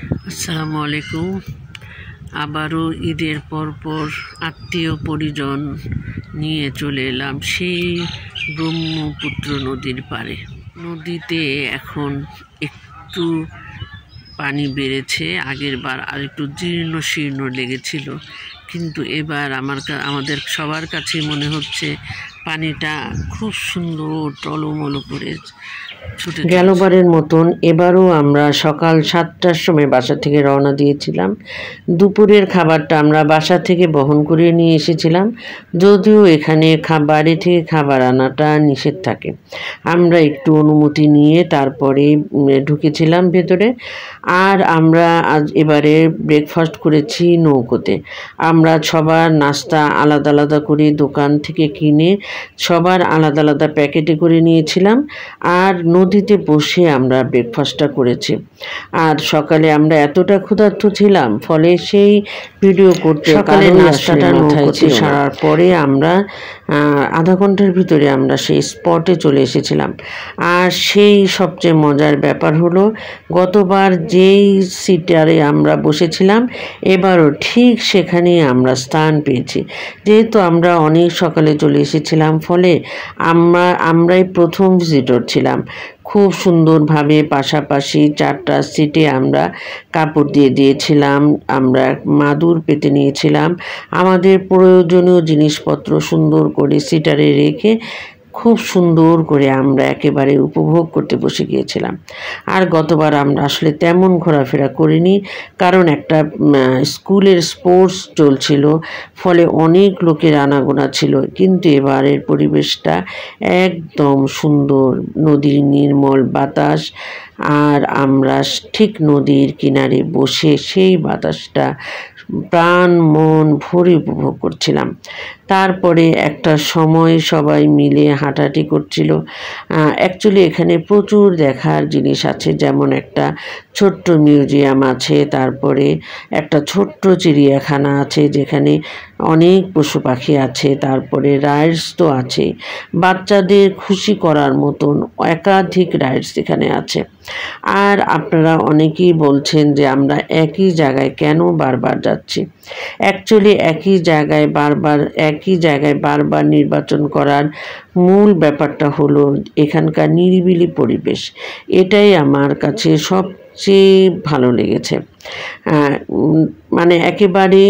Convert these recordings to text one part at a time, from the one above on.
আসসালামু আলাইকুম। আবারও ঈদের পর আত্মীয় পরিজন নিয়ে চলে এলাম সেই ব্রহ্মপুত্র নদীর পাড়ে। নদীতে এখন একটু পানি বেড়েছে, আগের বার আর একটু জীর্ণ শীর্ণ লেগেছিল, কিন্তু এবার আমাদের সবার কাছে মনে হচ্ছে পানিটা খুব সুন্দর টলমল করে ছুটে গেলবারের মতন এবারও আমরা সকাল 7টার সময় বাসা থেকে রওনা দিয়েছিলাম। দুপুরের খাবারটা আমরা বাসা থেকে বহন করে নিয়ে এসেছিলাম, যদিও এখানে বাড়ি থেকে খাবার আনাটা নিষেধ থাকে। আমরা একটু অনুমতি নিয়ে তারপরে ঢুকেছিলাম ভেতরে। আর আমরা এবারে ব্রেকফাস্ট করেছি নৌকোতে। আমরা সবার নাস্তা আলাদা আলাদা করে দোকান থেকে কিনে সবার আলাদা আলাদা প্যাকেটে করে নিয়েছিলাম, আর নদীতে বসে আমরা ব্রেকফাস্টটা করেছি। আর সকালে আমরা এতটা ক্ষুধার্ত ছিলাম, ফলে সেই ভিডিও করতে সকালে নাস্তাটা নৌকোতে সারার পরে আমরা আধা ঘন্টার ভিতরে আমরা সেই স্পটে চলে এসেছিলাম। আর সেই সবচেয়ে মজার ব্যাপার হলো, গতবার যেই সিটারে আমরা বসেছিলাম এবারও ঠিক সেখানেই আমরা স্থান পেয়েছি। যেহেতু আমরা অনেক সকালে চলে এসেছিলাম, ফলে আমরাই প্রথম ভিজিটর ছিলাম। খুব সুন্দরভাবে পাশাপাশি 4টা সিটে আমরা কাপড় দিয়ে দিয়েছিলাম, আমরা মাদুর পেতে নিয়েছিলাম, আমাদের প্রয়োজনীয় জিনিসপত্র সুন্দর করে সিটারে রেখে খুব সুন্দর করে আমরা একেবারে উপভোগ করতে বসে গিয়েছিলাম। আর গতবার আমরা আসলে তেমন ঘোরাফেরা করিনি, কারণ একটা স্কুলের স্পোর্টস চলছিল, ফলে অনেক লোকের আনাগোনা ছিল। কিন্তু এবারের পরিবেশটা একদম সুন্দর, নদীর নির্মল বাতাস, আর আমরা ঠিক নদীর কিনারে বসে সেই বাতাসটা প্রাণ মন ভরে উপভোগ করছিলাম। তারপরে একটা সময় সবাই মিলে হাঁটাহাঁটি করছিল। অ্যাকচুয়ালি এখানে প্রচুর দেখার জিনিস আছে, যেমন একটা ছোট্ট মিউজিয়াম আছে, তারপরে একটা ছোট্ট চিড়িয়াখানা আছে যেখানে অনেক পশু পাখি আছে, তারপরে রাইডস তো আছে, বাচ্চাদের খুশি করার মতন একাধিক রাইডস এখানে আছে। আর আপনারা অনেকেই বলছেন যে আমরা একই জায়গায় কেন বারবার যাচ্ছি। অ্যাকচুয়ালি একই জায়গায় বারবার নির্বাচন করার মূল ব্যাপারটা হলো এখানকার নিরিবিলি পরিবেশ। এটাই আমার কাছে সবচেয়ে ভালো লেগেছে। মানে একেবারে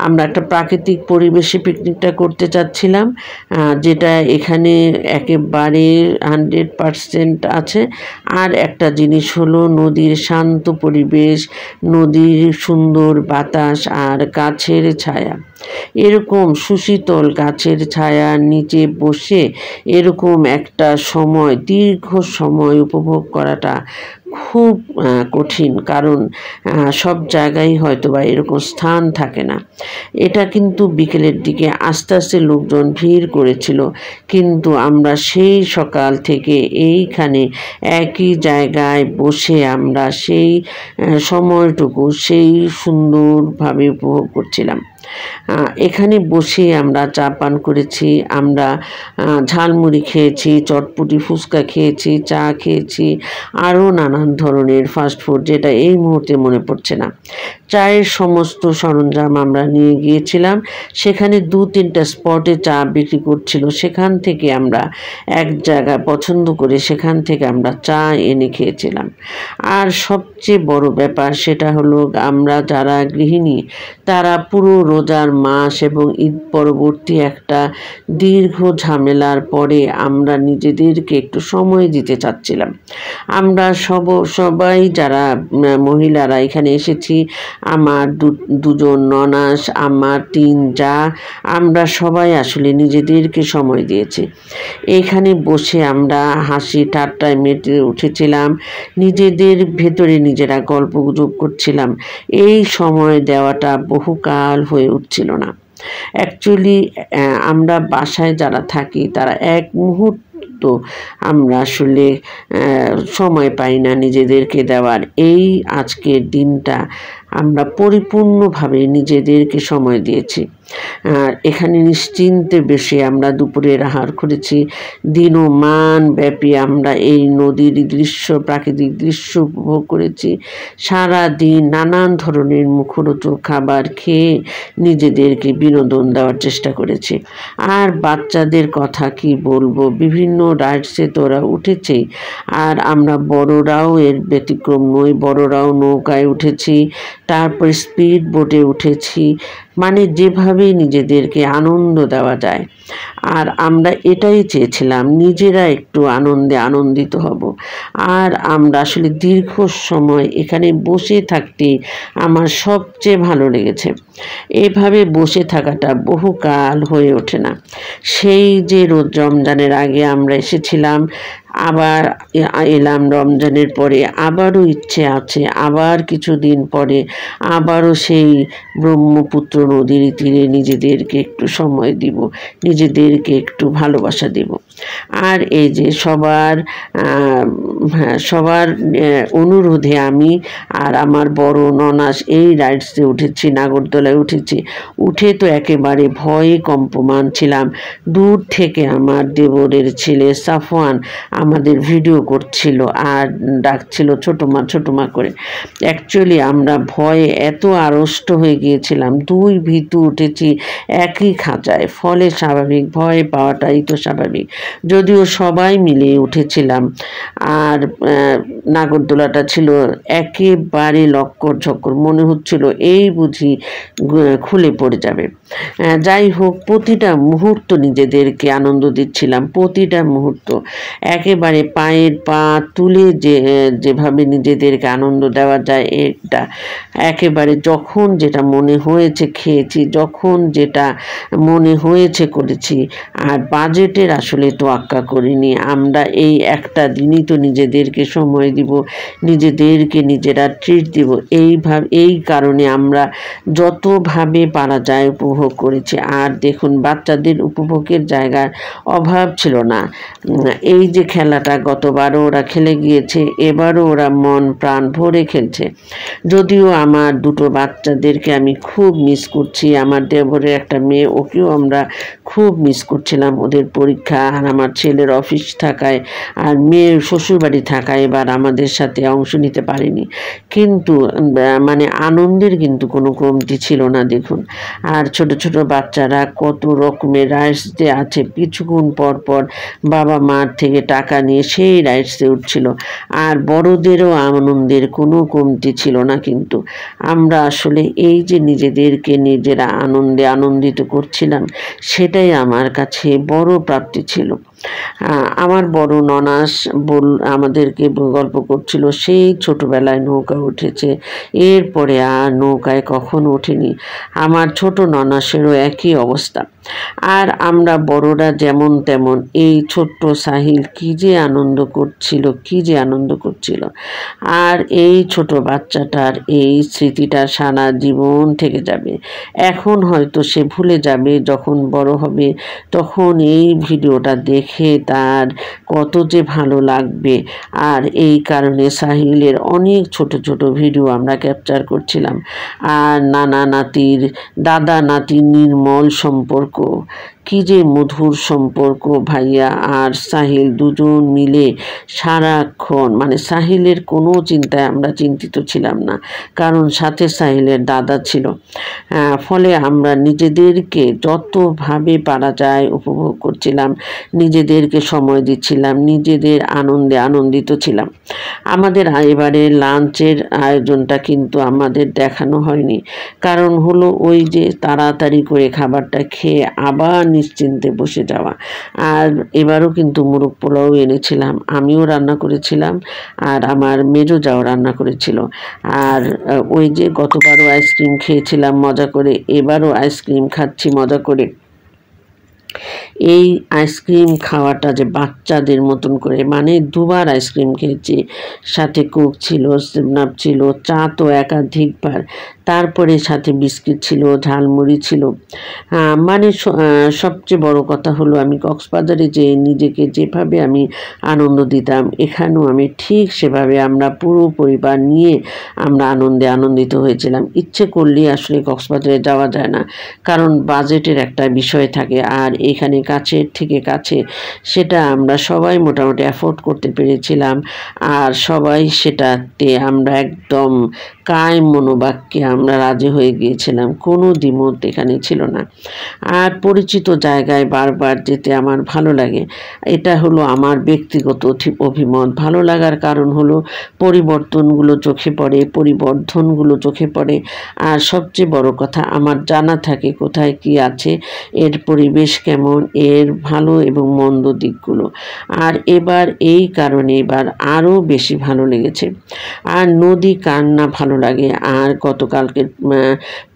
আমরা একটা প্রাকৃতিক পরিবেশে পিকনিকটা করতে চাচ্ছিলাম, যেটা এখানে একেবারে 100% আছে। আর একটা জিনিস হলো নদীর শান্ত পরিবেশ, নদীর সুন্দর বাতাস আর গাছের ছায়া। এরকম সুশীতল গাছের ছায়ার নিচে বসে এরকম একটা সময়, দীর্ঘ সময় উপভোগ করাটা খুব কঠিন, কারণ সব জায়গায় হয়তো বা এরকম স্থান থাকে না। এটা কিন্তু বিকেলের দিকে আস্তে আস্তে লোকজন ভিড় করেছিল, কিন্তু আমরা সেই সকাল থেকে এইখানে একই জায়গায় বসে আমরা সেই সময়টুকু সেই সুন্দরভাবে উপভোগ করছিলাম। এখানে বসে আমরা চা পান করেছি, আমরা ঝালমুড়ি খেয়েছি, চটপটি ফুচকা খেয়েছি, চা খেয়েছি, আরও নানান ধরনের ফাস্টফুড, যেটা এই মুহূর্তে মনে পড়ছে না। চায়ের সমস্ত সরঞ্জাম আমরা নিয়ে গিয়েছিলাম। সেখানে 2-3টা স্পটে চা বিক্রি করছিল, সেখান থেকে আমরা এক জায়গা পছন্দ করে সেখান থেকে আমরা চা এনে খেয়েছিলাম। আর সবচেয়ে বড় ব্যাপার সেটা হলো, আমরা যারা গৃহিণী তারা পুরো রোজার মাস এবং ঈদ পরবর্তী একটা দীর্ঘ ঝামেলার পরে আমরা নিজেদেরকে একটু সময় দিতে চাচ্ছিলাম। আমরা সবাই যারা মহিলারা এখানে এসেছি, আমার দুজন ননাস, আমার 3 জা, আমরা সবাই আসলে নিজেদেরকে সময় দিয়েছি। এখানে বসে আমরা হাসি ঠাট্টায় মেতে উঠেছিলাম, নিজেদের ভেতরে নিজেরা গল্পগুজব করছিলাম। এই সময় দেওয়াটা বহুকাল হয়ে উঠছিল না। অ্যাকচুয়ালি আমরা বাসায় যারা থাকি তারা এক মুহূর্ত আমরা আসলে সময় পাই না নিজেদেরকে দেওয়ার। এই আজকের দিনটা আমরা পরিপূর্ণভাবে নিজেদেরকে সময় দিয়েছি। এখানে নিশ্চিন্তে বসে আমরা দুপুরের আহার করেছি। দিনমান ব্যাপী আমরা এই নদীর দৃশ্য, প্রাকৃতিক দৃশ্য উপভোগ করেছি। সারা দিন নানান ধরনের মুখরোচক খাবার খেয়ে নিজেদেরকে বিনোদন দেওয়ার চেষ্টা করেছি। আর বাচ্চাদের কথা কি বলবো, বিভিন্ন রাইডসে তো ওরা উঠেছেই, আর আমরা বড়রাও এর ব্যতিক্রম নই। বড়রাও নৌকায় উঠেছি, তারপর স্পিড বোটে উঠেছি, মানে যেভাবে নিজেদেরকে আনন্দ দেওয়া যায়। আর আমরা এটাই চেয়েছিলাম, নিজেরা একটু আনন্দিত হব। আর আমরা আসলে দীর্ঘ সময় এখানে বসে থাকতে আমার সবচেয়ে ভালো লেগেছে। এভাবে বসে থাকাটা বহুকাল হয়ে ওঠে না। সেই যে রোজ রমজানের আগে আমরা এসেছিলাম, আবার এলাম রমজানের পরে, আবারও ইচ্ছে আছে আবার কিছুদিন পরে আবারও সেই ব্রহ্মপুত্র নদীর তীরে নিজেদেরকে একটু সময় দিব, নিজেদেরকে একটু ভালোবাসা দেব। আর এই যে সবার অনুরোধে আমি আর আমার বড় ননাস এই রাইডসে উঠেছি, নাগরদোলায় উঠেছি। উঠে তো একেবারে ভয়ে কম্পমান ছিলাম। দূর থেকে আমার দেবরের ছেলে সাফওয়ান আমাদের ভিডিও করছিল আর ডাকছিল ছোট মা করে। অ্যাকচুয়ালি আমরা ভয়ে এত আড়ষ্ট হয়ে গিয়েছিলাম, দুই ভীতু উঠেছি একই খাঁচায়, ফলে স্বাভাবিক ভয় পাওয়াটাই তো স্বাভাবিক। যদিও সবাই মিলে উঠেছিলাম, আর নাগরদোলাটা ছিল একেবারে লক্কর ঝক্কর, মনে হচ্ছিল এই বুঝি খুলে পড়ে যাবে। যাই হোক, প্রতিটা মুহূর্ত নিজেদেরকে আনন্দ দিচ্ছিলাম, প্রতিটা মুহূর্ত একেবারে পায়ের পা তুলে যেভাবে নিজেদেরকে আনন্দ দেওয়া যায়, এটা একেবারে যখন যেটা মনে হয়েছে খেয়েছি, যখন যেটা মনে হয়েছে করেছি। আর বাজেটের আসলে তোয়াক্কা করিনি। আমরা এই একটা দিনই তো নিজেদেরকে সময় দিব, নিজেদেরকে নিজেরা ট্রিট দিব। এই কারণে আমরা যতভাবে পারা যায় উপভোগ করেছি। আর দেখুন, বাচ্চাদের উপভোগের জায়গার অভাব ছিল না। এই যে খেলাটা গতবারও ওরা খেলে গিয়েছে, এবারও ওরা মন প্রাণ ভরে খেলছে। যদিও আমার দুটো বাচ্চাদেরকে আমি খুব মিস করছি, আমার দেবরের একটা মেয়ে, ওকেও আমরা খুব মিস করছিলাম। ওদের পরীক্ষা আর আমার ছেলের অফিস থাকায় আর মেয়ের শ্বশুরবাড়ি থাকায় এবার আমাদের সাথে অংশ নিতে পারিনি। কিন্তু মানে আনন্দের কিন্তু কোনো কমতি ছিল না। দেখুন, আর ছোট ছোট বাচ্চারা কত রকমের রাইডসে আছে, কিছুক্ষণ পর পর বাবা মার থেকে টাকা নিয়ে সেই রাইডসে উঠছিল। আর বড়দেরও আনন্দের কোনো কমতি ছিল না। কিন্তু আমরা আসলে এই যে নিজেদেরকে নিজেরা আনন্দিত করছিলাম, সেটাই আমার কাছে বড় প্রাপ্তি ছিল। আমার বড় ননাস আমাদেরকে গল্প করছিল সেই ছোটবেলায় নৌকা উঠেছে, এরপরে আর নৌকায় কখনো ওঠেনি। আমার ছোট ননাসেরও একই অবস্থা। আর আমরা বড়রা যেমন তেমন, এই ছোট্ট সাহিল কি যে আনন্দ করছিল। আর এই ছোট বাচ্চাটার এই স্মৃতিটা সারা জীবন থেকে যাবে। এখন হয়তো সে ভুলে যাবে, যখন বড় হবে তখন এই ভিডিওটা দেখে তার কত যে ভালো লাগবে। আর এই কারণে সাহিলের অনেক ছোট ছোট ভিডিও আমরা ক্যাপচার করছিলাম। আর নানা নাতির, দাদা নাতির নির্মল সম্পর্ক, কি যে মধুর সম্পর্ক। ভাইয়া আর সাহিল দুজন মিলে সারাক্ষণ, মানে সাহিলের কোনো চিন্তায় আমরা চিন্তিত ছিলাম না, কারণ সাথে সাহিলের দাদা ছিল। ফলে আমরা নিজেদেরকে যতভাবে পারা যায় উপভোগ করছিলাম, নিজেদেরকে সময় দিচ্ছিলাম, নিজেদের আনন্দে আনন্দিত ছিলাম। আমাদের এবারে লাঞ্চের আয়োজনটা কিন্তু আমাদের দেখানো হয়নি, কারণ হলো ওই যে তাড়াতাড়ি করে খাবারটা খেয়ে আবার নিশ্চিন্তে বসে যাওয়া। আর এবারও কিন্তু মোরগ পোলাও এনেছিলাম, আমিও রান্না করেছিলাম, আর আমার মেজো যাও রান্না করেছিল। আর ওই যে গতবারও আইসক্রিম খেয়েছিলাম মজা করে, এবারও আইসক্রিম খাচ্ছি মজা করে। এই আইসক্রিম খাওয়াটা যে বাচ্চাদের মতন করে, মানে দুবার আইসক্রিম খেয়েছি, সাথে কোক ছিল, সেভেন আপ ছিল, চা তো একাধিকবার, তারপরে সাথে বিস্কিট ছিল, ঝালমুড়ি ছিল। মানে সবচেয়ে বড় কথা হলো আমি কক্সবাজারে যে নিজেকে যেভাবে আমি আনন্দ দিতাম, এখানেও আমি ঠিক সেভাবে আমরা পুরো পরিবার নিয়ে আমরা আনন্দিত হয়েছিলাম। ইচ্ছে করলেই আসলে কক্সবাজারে যাওয়া যায় না, কারণ বাজেটের একটা বিষয় থাকে। আর এখানে কাছের থেকে কাছে, সেটা আমরা সবাই মোটামুটি অ্যাফোর্ড করতে পেরেছিলাম। আর সবাই সেটাতে আমরা একদম কায় মনোবাক্যে আমরা রাজি হয়ে গিয়েছিলাম, কোনো দ্বিমত এখানে ছিল না। আর পরিচিত জায়গায় বারবার যেতে আমার ভালো লাগে, এটা হলো আমার ব্যক্তিগত অভিমত। ভালো লাগার কারণ হলো পরিবর্তনগুলো চোখে পড়ে, পরিবর্ধনগুলো চোখে পড়ে। আর সবচেয়ে বড় কথা, আমার জানা থাকে কোথায় কি আছে, এর পরিবেশ কেমন, এর ভালো এবং মন্দ দিকগুলো। আর এবার এই কারণে এবার আরও বেশি ভালো লেগেছে। আর নদী কার না ভালো লাগে। আর গতকালকের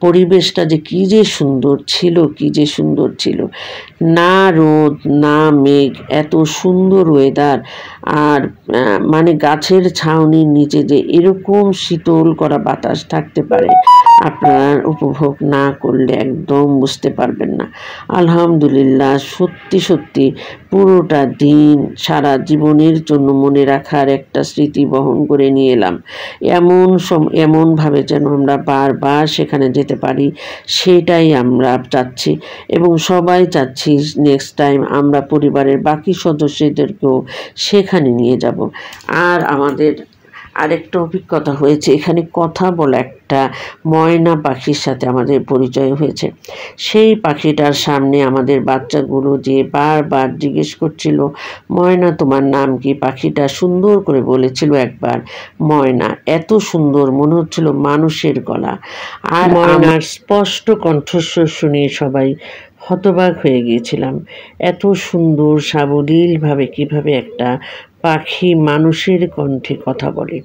পরিবেশটা যে কী যে সুন্দর ছিল, কী যে সুন্দর ছিল, না রোদ না মেঘ, এত সুন্দর ওয়েদার। আর মানে গাছের ছাউনির নিচে যে এরকম শীতল করা বাতাস থাকতে পারে, আপনারা উপভোগ না করলে একদম বুঝতে পারবেন না। আলহামদুলিল্লাহ, সত্যি সত্যি পুরোটা দিন সারা জীবনের জন্য মনে রাখার একটা স্মৃতি বহন করে নিয়ে এলাম। এমনভাবে যেন আমরা বারবার সেখানে যেতে পারি, সেটাই আমরা চাচ্ছি এবং সবাই চাচ্ছি নেক্সট টাইম আমরা পরিবারের বাকি সদস্যদেরকেও সেখানে নিয়ে যাব। আর আমাদের আরেকটা অভিজ্ঞতা হয়েছে, এখানে কথা বলা একটা ময়না পাখির সাথে আমাদের পরিচয় হয়েছে। সেই পাখিটার সামনে আমাদের বাচ্চাগুলো যে বারবার জিজ্ঞেস করছিল, ময়না তোমার নাম কি? পাখিটা সুন্দর করে বলেছিল একবার ময়না। এত সুন্দর, মনে হচ্ছিল মানুষের গলা। আর ময়নার স্পষ্ট কণ্ঠস্বর শুনে সবাই হতবাক হয়ে গিয়েছিলাম। এত সুন্দর সাবলীলভাবে কিভাবে একটা পাখি মানুষের কণ্ঠে কথা বলে।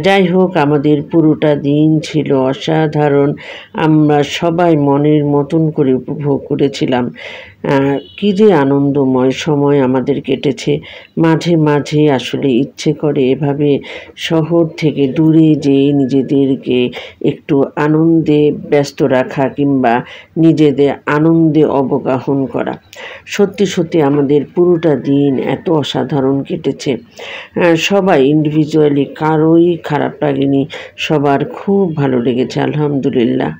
যাই হোক, আমাদের পুরোটা দিন ছিল অসাধারণ। আমরা সবাই মনের মতন করে উপভোগ করেছিলাম। কী যে আনন্দময় সময় আমাদের কেটেছে। মাঝে মাঝে আসলে ইচ্ছে করে এভাবে শহর থেকে দূরে যেয়ে নিজেদেরকে একটু আনন্দে ব্যস্ত রাখা কিংবা নিজেদের আনন্দে অবগাহন করা। সত্যি সত্যি আমাদের পুরোটা দিন এত অসাধারণ কেটেছে। সবাই ইন্ডিভিজুয়ালি কারোই খারাপ লাগেনি, সবার খুব ভালো লেগেছে আলহামদুলিল্লাহ।